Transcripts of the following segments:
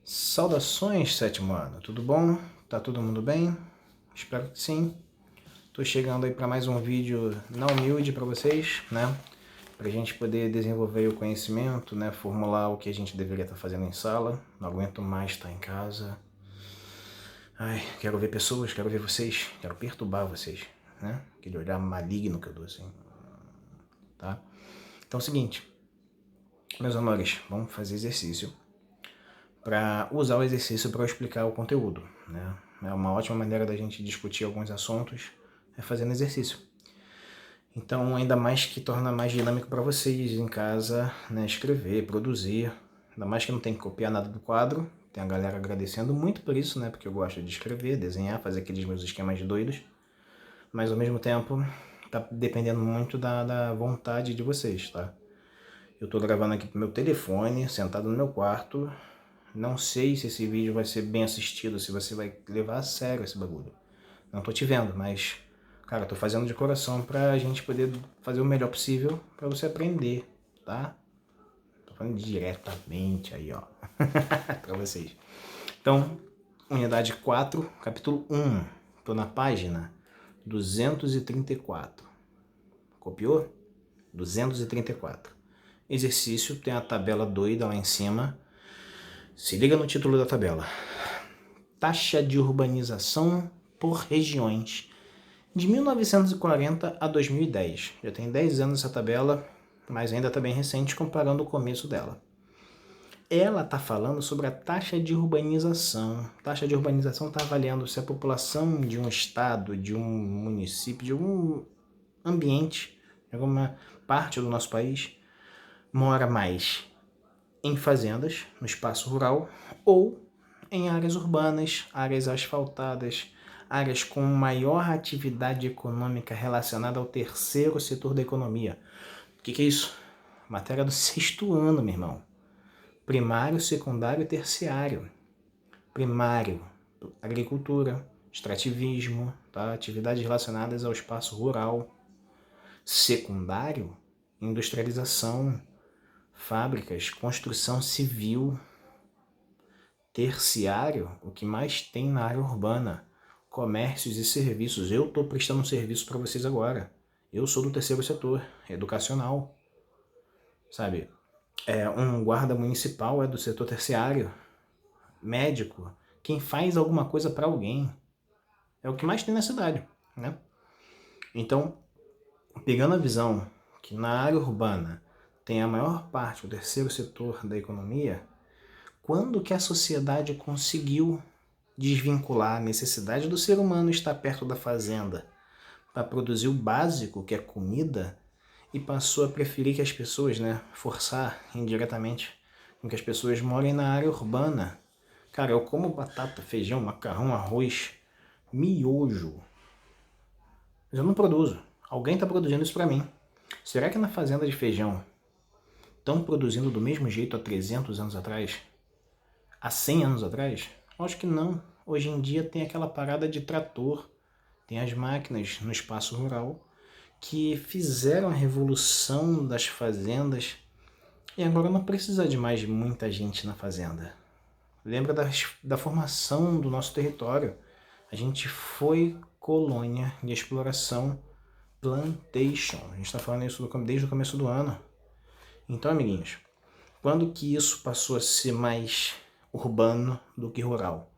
Saudações, sétimo ano, tudo bom? Tá todo mundo bem? Espero que sim. Tô chegando aí para mais um vídeo na humilde para vocês, né? Pra gente poder desenvolver o conhecimento, né? Formular o que a gente deveria estar fazendo em sala. Não aguento mais estar em casa. Ai, quero ver pessoas, quero ver vocês, quero perturbar vocês, né? Aquele olhar maligno que eu dou assim, tá? Então é o seguinte, meus amores, vamos fazer exercício para usar o exercício para explicar o conteúdo, né? É uma ótima maneira da gente discutir alguns assuntos é fazendo exercício. Então, ainda mais que torna mais dinâmico para vocês em casa, né? Escrever, produzir. Ainda mais que não tem que copiar nada do quadro. Tem a galera agradecendo muito por isso, né? Porque eu gosto de escrever, desenhar, fazer aqueles meus esquemas doidos. Mas ao mesmo tempo, tá dependendo muito da vontade de vocês, tá? Eu tô gravando aqui pro meu telefone, sentado no meu quarto. Não sei se esse vídeo vai ser bem assistido, se você vai levar a sério esse bagulho. Não tô te vendo, mas, cara, tô fazendo de coração pra gente poder fazer o melhor possível pra você aprender, tá? Tô falando diretamente aí, ó, pra vocês. Então, unidade 4, capítulo 1. Tô na página 234. Copiou? 234. Exercício, tem a tabela doida lá em cima. Se liga no título da tabela. Taxa de urbanização por regiões de 1940 a 2010. Já tem 10 anos essa tabela, mas ainda está bem recente comparando o começo dela. Ela está falando sobre a taxa de urbanização. A taxa de urbanização está avaliando se a população de um estado, de um município, de algum ambiente, de alguma parte do nosso país, mora mais em fazendas, no espaço rural, ou em áreas urbanas, áreas asfaltadas, áreas com maior atividade econômica relacionada ao terceiro setor da economia. O que é isso? Matéria do sexto ano, meu irmão. Primário, secundário e terciário. Primário, agricultura, extrativismo, tá? Atividades relacionadas ao espaço rural. Secundário, industrialização, fábricas, construção civil. Terciário, o que mais tem na área urbana, comércios e serviços. Eu estou prestando um serviço para vocês agora. Eu sou do terceiro setor, educacional, sabe? Um guarda municipal é do setor terciário, médico, quem faz alguma coisa para alguém. É o que mais tem na cidade, né? Então, pegando a visão que na área urbana tem a maior parte, o terceiro setor da economia, quando que a sociedade conseguiu desvincular a necessidade do ser humano estar perto da fazenda para produzir o básico, que é comida, e passou a preferir que as pessoas, forçar indiretamente com que as pessoas morem na área urbana. Cara, eu como batata, feijão, macarrão, arroz, miojo, mas eu não produzo. Alguém está produzindo isso para mim. Será que na fazenda de feijão estão produzindo do mesmo jeito há 300 anos atrás? Há 100 anos atrás? Acho que não. Hoje em dia tem aquela parada de trator, tem as máquinas no espaço rural que fizeram a revolução das fazendas e agora não precisa de mais muita gente na fazenda. Lembra da formação do nosso território. A gente foi colônia de exploração plantation. A gente está falando isso desde o começo do ano. Então, amiguinhos, quando que isso passou a ser mais urbano do que rural?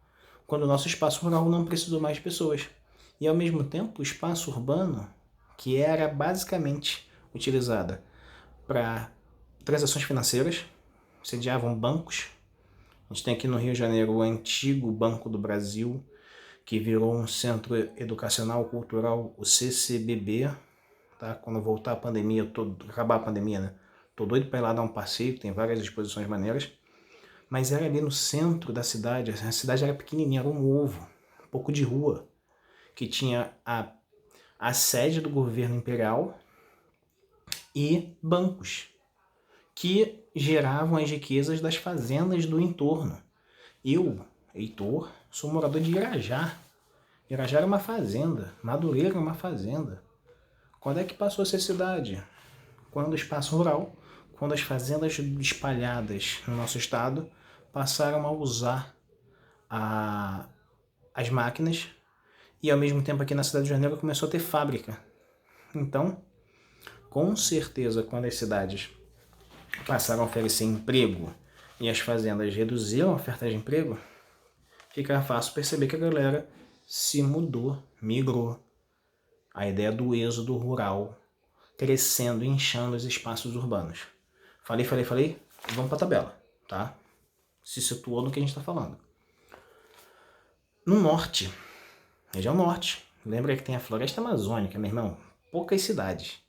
Quando o nosso espaço rural não precisou mais de pessoas. E ao mesmo tempo, o espaço urbano, que era basicamente utilizada para transações financeiras, sediavam bancos. A gente tem aqui no Rio de Janeiro o antigo Banco do Brasil, que virou um centro educacional cultural, o CCBB. Tá? Quando voltar a pandemia, acabar a pandemia, né? Tô doido para ir lá dar um passeio, tem várias exposições maneiras. Mas era ali no centro da cidade, a cidade era pequenininha, era um ovo, um pouco de rua, que tinha a sede do governo imperial e bancos, que geravam as riquezas das fazendas do entorno. Eu, Heitor, sou morador de Irajá. Irajá era uma fazenda, Madureira era uma fazenda. Quando é que passou a ser cidade? Quando o espaço rural, quando as fazendas espalhadas no nosso estado passaram a usar as máquinas e ao mesmo tempo aqui na cidade de Janeiro começou a ter fábrica. Então, com certeza, quando as cidades passaram a oferecer emprego e as fazendas reduziram a oferta de emprego, fica fácil perceber que a galera se mudou, migrou. A ideia do êxodo rural crescendo, inchando os espaços urbanos. Falei, vamos para a tabela, tá? Se situou no que a gente está falando. No norte, região norte, lembra que tem a floresta amazônica, meu irmão? Poucas cidades.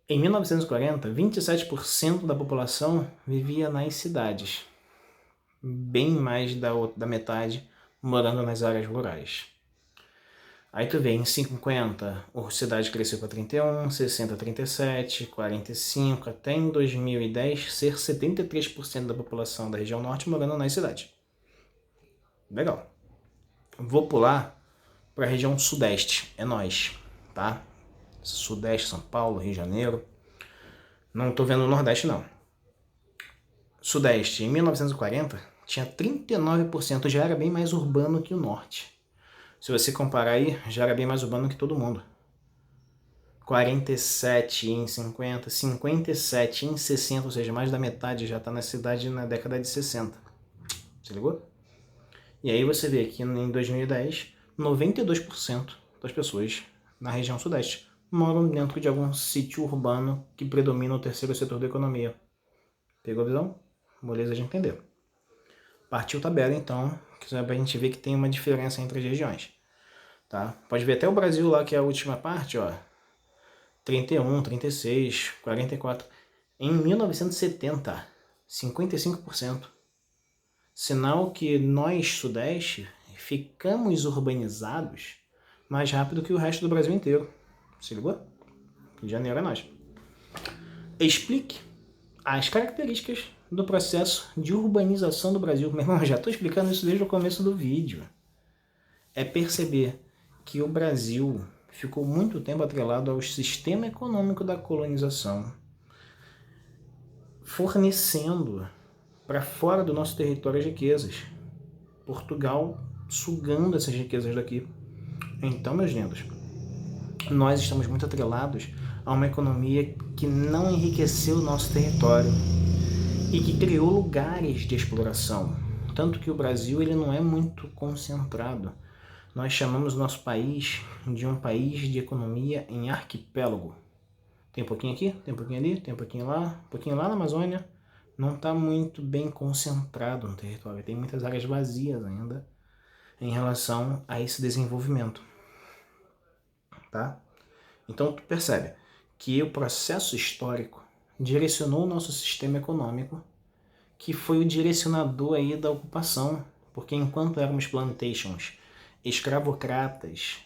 Em 1940, 27% da população vivia nas cidades. Bem mais da metade morando nas áreas rurais. Aí tu vê, em 50, a cidade cresceu para 31, 60, 37, 45, até em 2010 ser 73% da população da região norte morando nas cidades. Legal. Vou pular para a região sudeste, é nós, tá? Sudeste, São Paulo, Rio de Janeiro. Não tô vendo o nordeste, não. Sudeste, em 1940, tinha 39%, já era bem mais urbano que o norte. Se você comparar aí, já era bem mais urbano que todo mundo. 47 em 50, 57 em 60, ou seja, mais da metade já está na cidade na década de 60. Se ligou? E aí você vê que em 2010, 92% das pessoas na região sudeste moram dentro de algum sítio urbano que predomina o terceiro setor da economia. Pegou a visão? Moleza de entender. Partiu tabela, então, que é pra gente ver que tem uma diferença entre as regiões. Tá? Pode ver até o Brasil lá, que é a última parte, ó. 31, 36, 44. Em 1970, 55%. Sinal que nós, sudeste, ficamos urbanizados mais rápido que o resto do Brasil inteiro. Se ligou? Rio de Janeiro é nós. Explique as características do processo de urbanização do Brasil. Meu irmão, já estou explicando isso desde o começo do vídeo. É perceber que o Brasil ficou muito tempo atrelado ao sistema econômico da colonização, fornecendo para fora do nosso território as riquezas. Portugal sugando essas riquezas daqui. Então, meus lindos, nós estamos muito atrelados a uma economia que não enriqueceu o nosso território e que criou lugares de exploração. Tanto que o Brasil ele não é muito concentrado. Nós chamamos o nosso país de um país de economia em arquipélago. Tem um pouquinho aqui, tem um pouquinho ali, tem um pouquinho lá na Amazônia. Não está muito bem concentrado no território. Tem muitas áreas vazias ainda em relação a esse desenvolvimento. Tá? Então tu percebe que o processo histórico direcionou o nosso sistema econômico, que foi o direcionador aí da ocupação, porque enquanto éramos plantations, escravocratas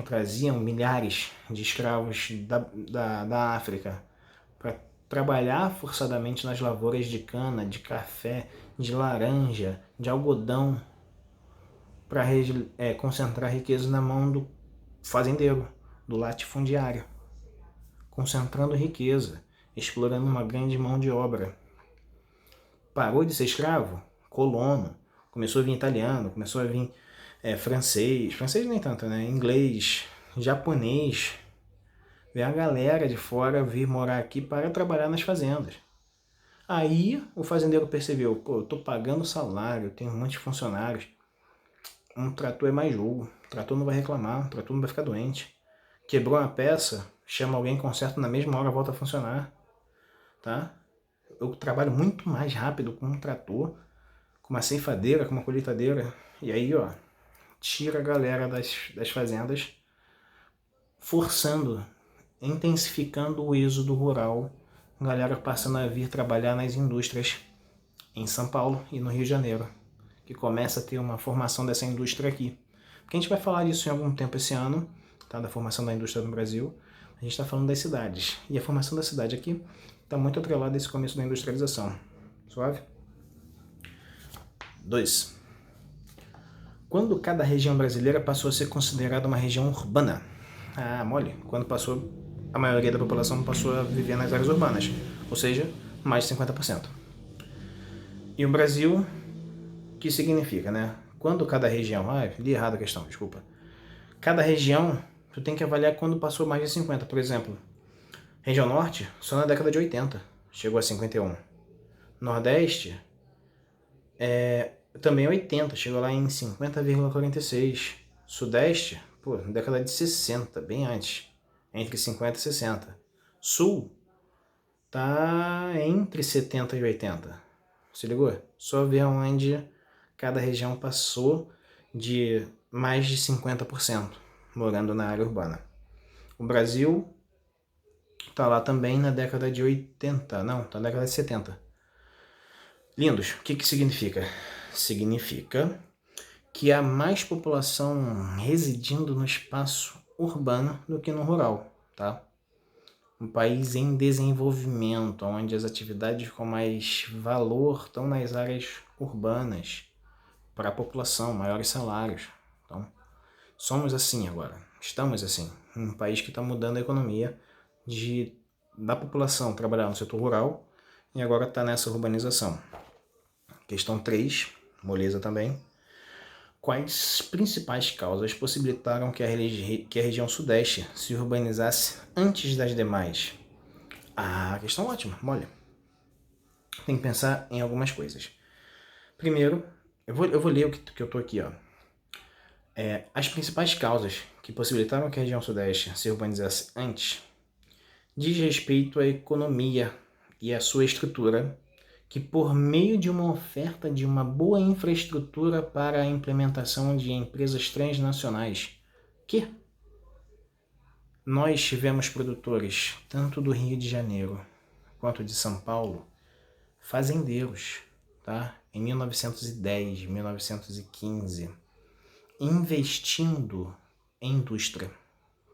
traziam milhares de escravos da África para trabalhar forçadamente nas lavouras de cana, de café, de laranja, de algodão, para concentrar riqueza na mão do fazendeiro, do latifundiário, concentrando riqueza, explorando uma grande mão de obra. Parou de ser escravo? Colono. Começou a vir italiano, começou a vir francês nem tanto, né? Inglês, japonês. Veio a galera de fora vir morar aqui para trabalhar nas fazendas. Aí o fazendeiro percebeu, pô, eu tô pagando salário, tenho um monte de funcionários, um trator é mais jogo, o trator não vai reclamar, o trator não vai ficar doente. Quebrou uma peça, chama alguém, conserta na mesma hora, volta a funcionar. Tá? Eu trabalho muito mais rápido com um trator, com uma ceifadeira, com uma colheitadeira. E aí, ó, tira a galera das fazendas, forçando, intensificando o êxodo rural. A galera passando a vir trabalhar nas indústrias em São Paulo e no Rio de Janeiro, que começa a ter uma formação dessa indústria aqui. Porque a gente vai falar disso em algum tempo esse ano, tá? Da formação da indústria no Brasil. A gente está falando das cidades. E a formação da cidade aqui está muito atrelada a esse começo da industrialização. Suave? 2. Quando cada região brasileira passou a ser considerada uma região urbana? Ah, mole. Quando a maioria da população passou a viver nas áreas urbanas. Ou seja, mais de 50%. E o Brasil, o que significa, né? Quando cada região... Ah, li errado a questão, desculpa. Cada região, tu tem que avaliar quando passou mais de 50. Por exemplo, região Norte, só na década de 80, chegou a 51. Nordeste, também 80, chegou lá em 50,46. Sudeste, pô, na década de 60, bem antes, entre 50 e 60. Sul, tá entre 70 e 80. Se ligou? Só ver onde cada região passou de mais de 50% morando na área urbana. O Brasil tá lá também na década de 80, não, tá na década de 70. Lindos, o que significa? Significa que há mais população residindo no espaço urbano do que no rural, tá? Um país em desenvolvimento, onde as atividades com mais valor estão nas áreas urbanas, para a população, maiores salários. Então, somos assim agora, estamos assim, um país que está mudando a economia da população trabalhar no setor rural e agora está nessa urbanização. Questão 3, moleza também. Quais principais causas possibilitaram que a região sudeste se urbanizasse antes das demais? Ah, questão ótima, olha. Tem que pensar em algumas coisas. Primeiro, eu vou ler o que eu tô aqui, ó. As principais causas que possibilitaram que a região sudeste se urbanizasse antes diz respeito à economia e à sua estrutura, que por meio de uma oferta de uma boa infraestrutura para a implementação de empresas transnacionais, que nós tivemos produtores, tanto do Rio de Janeiro quanto de São Paulo, fazendeiros, tá? Em 1910, 1915, investindo em indústria.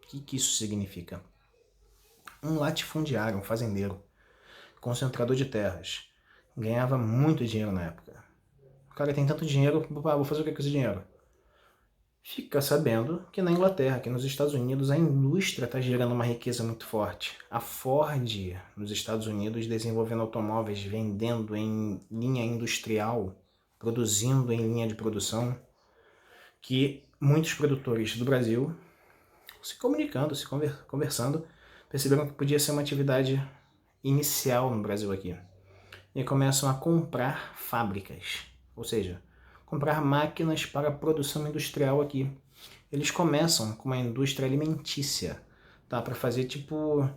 O que isso significa? Um latifundiário, um fazendeiro, concentrador de terras, ganhava muito dinheiro na época. O cara tem tanto dinheiro, vou fazer o que com esse dinheiro? Fica sabendo que na Inglaterra, que nos Estados Unidos, a indústria está gerando uma riqueza muito forte. A Ford, nos Estados Unidos, desenvolvendo automóveis, vendendo em linha industrial, produzindo em linha de produção, que muitos produtores do Brasil, se comunicando, se conversando, perceberam que podia ser uma atividade inicial no Brasil aqui. E começam a comprar fábricas, ou seja, comprar máquinas para a produção industrial aqui. Eles começam com uma indústria alimentícia, tá? Para fazer tipo...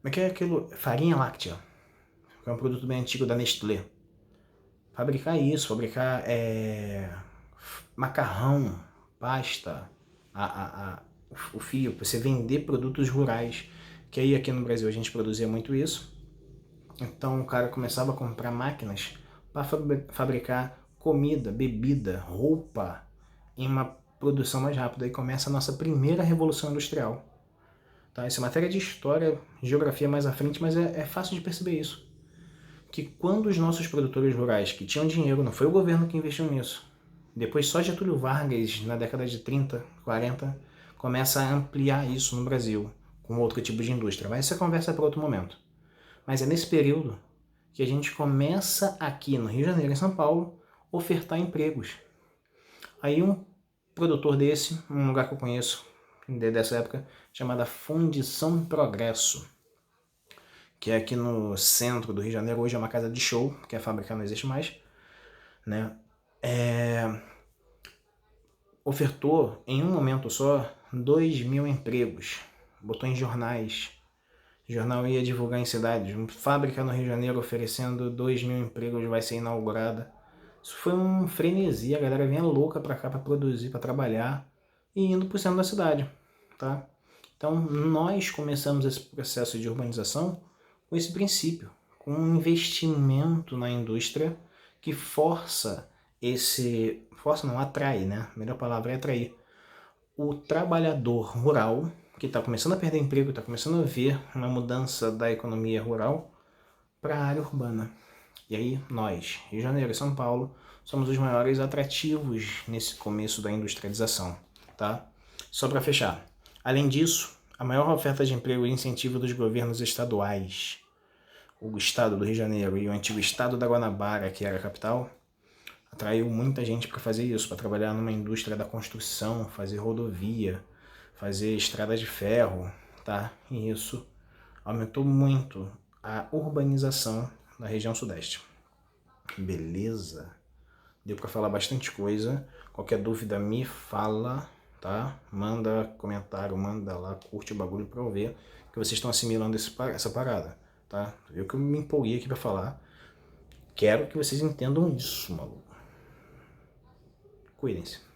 Como é que é aquilo? Farinha láctea, que é um produto bem antigo da Nestlé. Fabricar isso, fabricar macarrão, pasta, o fio, você vender produtos rurais, que aí aqui no Brasil a gente produzia muito isso. Então o cara começava a comprar máquinas para fabricar comida, bebida, roupa em uma produção mais rápida. Aí começa a nossa primeira revolução industrial. Tá? Isso é matéria de história, geografia mais à frente, mas é fácil de perceber isso. Que quando os nossos produtores rurais que tinham dinheiro, não foi o governo que investiu nisso, depois só Getúlio Vargas, na década de 30, 40, começa a ampliar isso no Brasil, com outro tipo de indústria. Mas essa conversa é para outro momento. Mas é nesse período que a gente começa aqui no Rio de Janeiro e São Paulo ofertar empregos. Aí um produtor desse, um lugar que eu conheço dessa época, chamada Fundição Progresso, que é aqui no centro do Rio de Janeiro, hoje é uma casa de show, porque a fábrica não existe mais, né? Ofertou em um momento só 2.000 empregos, botou em jornais. O jornal ia divulgar em cidades. Uma fábrica no Rio de Janeiro oferecendo 2.000 empregos vai ser inaugurada. Isso foi um frenesi, a galera vinha louca pra cá pra produzir, pra trabalhar e indo pro centro da cidade, tá? Então nós começamos esse processo de urbanização com esse princípio, com um investimento na indústria que atrai, né? A melhor palavra é atrair o trabalhador rural, que está começando a perder emprego, está começando a ver uma mudança da economia rural para a área urbana. E aí nós, Rio de Janeiro e São Paulo, somos os maiores atrativos nesse começo da industrialização, tá? Só para fechar. Além disso, a maior oferta de emprego e incentivo dos governos estaduais. o estado do Rio de Janeiro e o antigo estado da Guanabara, que era a capital, atraiu muita gente para fazer isso, para trabalhar numa indústria da construção, fazer rodovia, fazer estrada de ferro, tá? E isso aumentou muito a urbanização na região sudeste. Beleza? Deu para falar bastante coisa. Qualquer dúvida me fala, tá? Manda comentário, manda lá, curte o bagulho para eu ver que vocês estão assimilando essa parada, tá? Viu que eu me empolguei aqui para falar. Quero que vocês entendam isso, maluco. Cuidem-se.